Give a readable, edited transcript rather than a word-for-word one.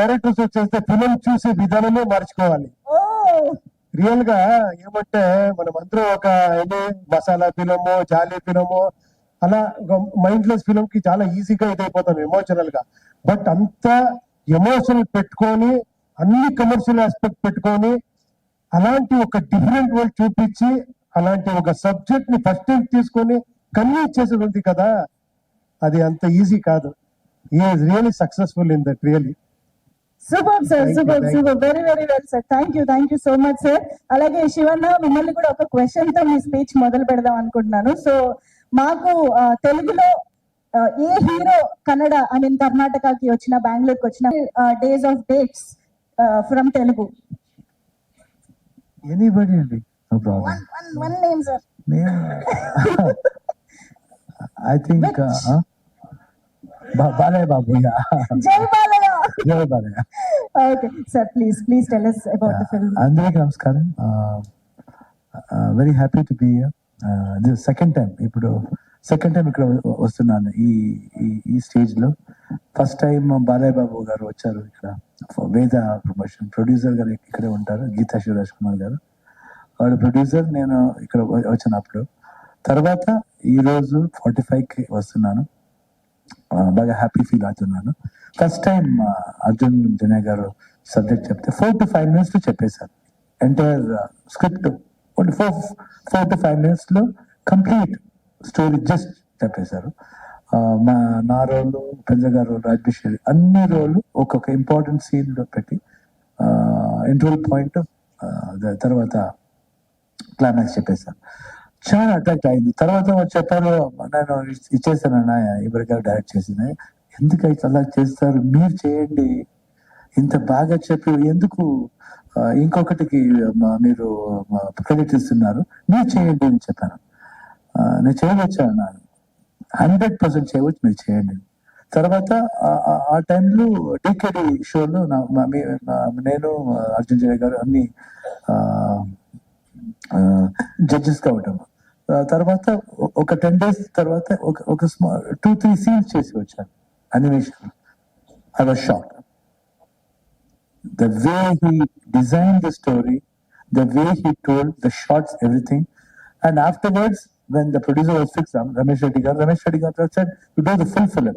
Directors వచ్చేస్తే film చూసే విధానమే మార్చుకోవాలి. రియల్ గా ఏమంటే మనం అందరూ ఒక మసాలా ఫిలము, జాలీ ఫిలము, అలా మైండ్లెస్ ఫిలిం కి చాలా ఈజీగా ఇదైపోతాం ఎమోషనల్ గా. బట్ అంత ఎమోషనల్ పెట్టుకొని అన్ని కమర్షియల్ ఆస్పెక్ట్ పెట్టుకొని అలాంటి ఒక డిఫరెంట్ వరల్డ్ చూపించి అలాంటి ఒక సబ్జెక్ట్ ని ఫస్ట్ టైం తీసుకొని కన్విన్స్ చేసేది ఉంది కదా, అది అంత ఈజీ కాదు. Is really successful in that really. Super sir, super super, very very well sir. Thank you so much sir. అలాగే శివన్న, మిమ్మల్ని కూడా ఒక క్వశ్చన్ తో మీ స్పీచ్ మొదలు పెడదాం అనుకుంటున్నాను. సో మాకు తెలుగులో ఏ హీరో కన్నడ ఐ మీన్ కర్ణాటకకి వచ్చిన, బెంగళూరుకి వచ్చిన days of dates from Telugu? Anybody అండి, no problem. One name sir. I think Balayya Babu. జై బాలయ్య. జై Balayya. Okay sir, please tell us about the film. అందరికీ నమస్కారం. Very happy to be here. This second time ఇక్కడ వస్తున్నాను ఈ స్టేజ్ లో. ఫస్ట్ టైం బాలయ్య బాబు గారు వచ్చారు ఇక్కడ, వేద ప్రమోషన్ ప్రొడ్యూసర్ గారు ఇక్కడే ఉంటారు, గీతా శివరాజ్ కుమార్ గారు వాడు ప్రొడ్యూసర్. నేను ఇక్కడ వచ్చినప్పుడు తర్వాత ఈరోజు 45కి వస్తున్నాను. బాగా హ్యాపీ ఫీల్ అవుతున్నాను. ఫస్ట్ టైం అర్జున్ జనే గారు సబ్జెక్ట్ చెప్తే 4 to 5 minutes లో చెప్పేశారు. Entire script only 4 to 5 minutes లో కంప్లీట్ స్టోరీ జస్ట్ చెప్పేశారు. నా రోలు, పెద్ద గారు, రాజ్బిషేరి అన్ని రోలు ఒక్కొక్క ఇంపార్టెంట్ సీన్ లో పెట్టి ఇంటర్వల్ పాయింట్ తర్వాత క్లైమాక్స్ చెప్పేశారు. చాలా అట్రాక్ట్ అయింది. తర్వాత చెప్పారు, నేను ఇచ్చేసానన్నా ఎవరికైనా డైరెక్ట్ చేసింది, ఎందుకైతే అలా చేస్తారు, మీరు చేయండి, ఇంత బాగా చెప్పి ఎందుకు ఇంకొకటికి మీరు క్రెడిట్ ఇస్తున్నారు, మీరు చేయండి అని చెప్పాను. నేను చేయవచ్చా అన్నాను. 100% చేయవచ్చు, మీరు చేయండి. తర్వాత ఆ టైంలో డికేడి షోలో నేను అర్జున్ జయ గారు అన్ని జడ్జెస్ గా ఉంటాము. తర్వాత ఒక 10 days తర్వాత ఒక 2-3 scenes చేసి వచ్చాను animation. I was shocked. The way he designed the story, the way he told, the shots, everything. And afterwards, when the producer was fixed, Ramesh Reddy garu said, "You do the full film."